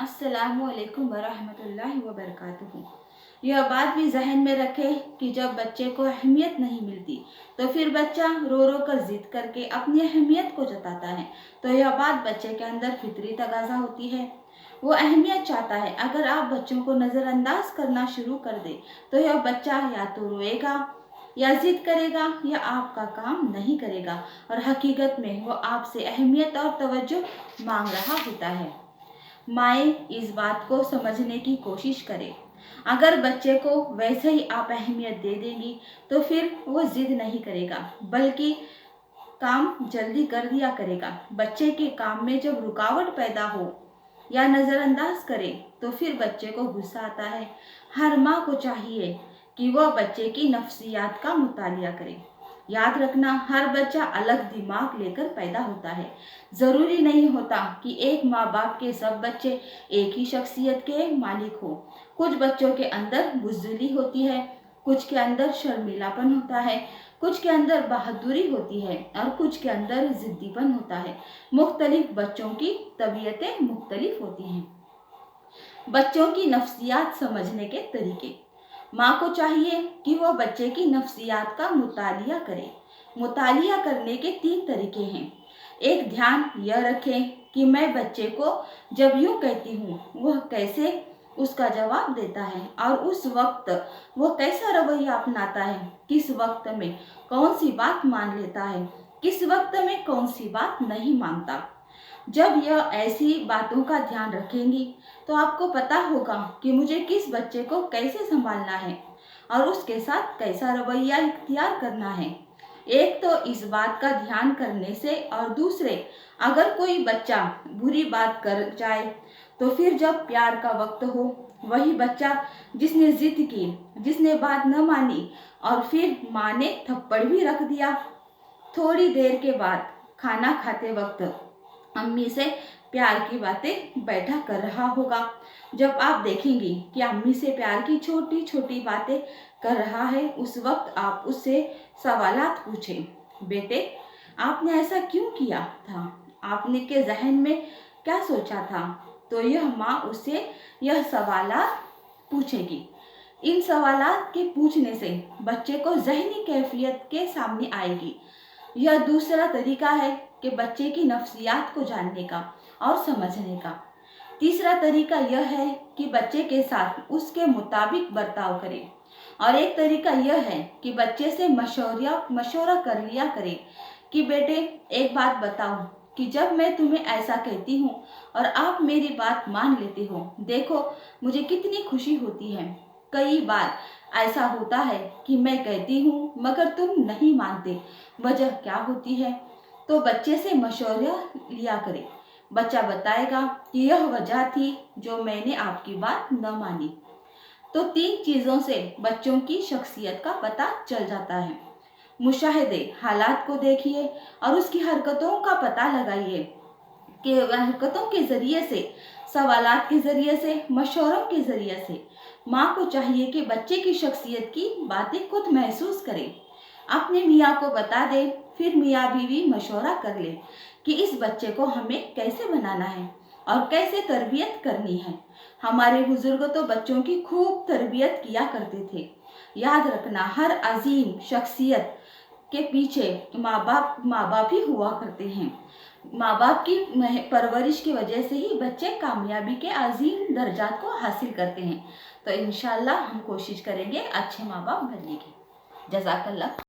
अस्सलामुअलैकुम वरहमतुल्लाहि वबरकातुहू। यह बात भी जहन में रखें कि जब बच्चे को अहमियत नहीं मिलती तो फिर बच्चा रो रो कर जिद करके अपनी अहमियत को जताता है। तो यह बात बच्चे के अंदर फितरी तगाजा होती है, वो अहमियत चाहता है। अगर आप बच्चों को नज़रअंदाज करना शुरू कर दे तो यह बच्चा या तो रोएगा या जिद करेगा या आपका काम नहीं करेगा, और हकीकत में वो आपसे अहमियत और तवज्जो मांग रहा होता है। माएँ इस बात को समझने की कोशिश करें। अगर बच्चे को वैसे ही आप अहमियत दे देंगी तो फिर वो जिद नहीं करेगा, बल्कि काम जल्दी कर दिया करेगा। बच्चे के काम में जब रुकावट पैदा हो या नज़रअंदाज करे तो फिर बच्चे को गुस्सा आता है। हर माँ को चाहिए कि वह बच्चे की नफ्सियात का मुतालिया करे। याद रखना, हर बच्चा अलग दिमाग लेकर पैदा होता है। ज़रूरी नहीं होता कि एक माँ बाप के सब बच्चे एक ही शख्सियत के मालिक हो। कुछ बच्चों के अंदर बुज़दिली होती है, कुछ के अंदर शर्मीलापन होता है, कुछ के अंदर बहादुरी होती है और कुछ के अंदर ज़िद्दीपन होता है। मुख्तलिफ बच्चों की तबीयतें मुख्तलिफ होती हैं। बच्चों की नफ्सियात समझने के तरीके। माँ को चाहिए कि वह बच्चे की नफ्सियात का मुतालिया करे। मुतालिया करने के 3 तरीके हैं। एक, ध्यान यह रखें कि मैं बच्चे को जब यूँ कहती हूँ वह कैसे उसका जवाब देता है और उस वक्त वह कैसा रवैया अपनाता है, किस वक्त में कौन सी बात मान लेता है, किस वक्त में कौन सी बात नहीं मानता। जब यह ऐसी बातों का ध्यान रखेंगी तो आपको पता होगा कि मुझे किस बच्चे को कैसे संभालना है और उसके साथ कैसा रवैया इख्तियार करना है। एक तो इस बात का ध्यान करने से, और दूसरे, अगर कोई बच्चा बुरी बात कर जाए तो फिर जब प्यार का वक्त हो, वही बच्चा जिसने जिद की, जिसने बात न मानी और फिर माँ ने थप्पड़ भी रख दिया, थोड़ी देर के बाद खाना खाते वक्त अम्मी से प्यार की बातें बैठा कर रहा होगा। जब आप देखेंगी कि अम्मी से प्यार की छोटी छोटी बातें कर रहा है, उस वक्त आप उससे सवालात पूछें। बेटे, आपने ऐसा क्यों किया था? आपने के जहन में क्या सोचा था? तो यह माँ उससे यह सवालात पूछेगी। इन सवालात के पूछने से बच्चे को ज़हनी कैफियत के सामने आएगी। यह दूसरा तरीका है कि बच्चे की नफ्सियात को जानने का और समझने का। तीसरा तरीका यह है कि बच्चे के साथ उसके मुताबिक बर्ताव करें, और एक तरीका यह है कि बच्चे से मशवरा कर लिया करें कि बेटे, एक बात बताओ कि जब मैं तुम्हें ऐसा कहती हूँ और आप मेरी बात मान लेते हो, देखो मुझे कितनी खुशी होती है। कई बार ऐसा होता है कि मैं कहती हूँ मगर तुम नहीं मानते, वजह क्या होती है? तो बच्चे से मशवरा लिया करें। बच्चा बताएगा कि यह वजह थी जो मैंने आपकी बात न मानी। तो 3 चीज़ों से बच्चों की शख्सियत का पता चल जाता है। मुशाहिदे, हालात को देखिए और उसकी हरकतों का पता लगाइए कि हरकतों के ज़रिए से, सवालात के ज़रिए से, मशवरों के ज़रिए से। माँ को चाहिए कि बच्चे की शख्सियत की बातें खुद महसूस करें, अपने मियाँ को बता दे, फिर मियाँ बीवी मशवरा कर ले कि इस बच्चे को हमें कैसे बनाना है और कैसे तरबियत करनी है। हमारे बुजुर्ग तो बच्चों की खूब तरबियत किया करते थे। याद रखना, हर अजीम शख्सियत के पीछे माँ बाप ही हुआ करते हैं। माँ बाप की परवरिश की वजह से ही बच्चे कामयाबी के अजीम दर्जात को हासिल करते हैं। तो इंशाल्लाह हम कोशिश करेंगे अच्छे माँ बाप बनने की। जज़ाकल्लाह।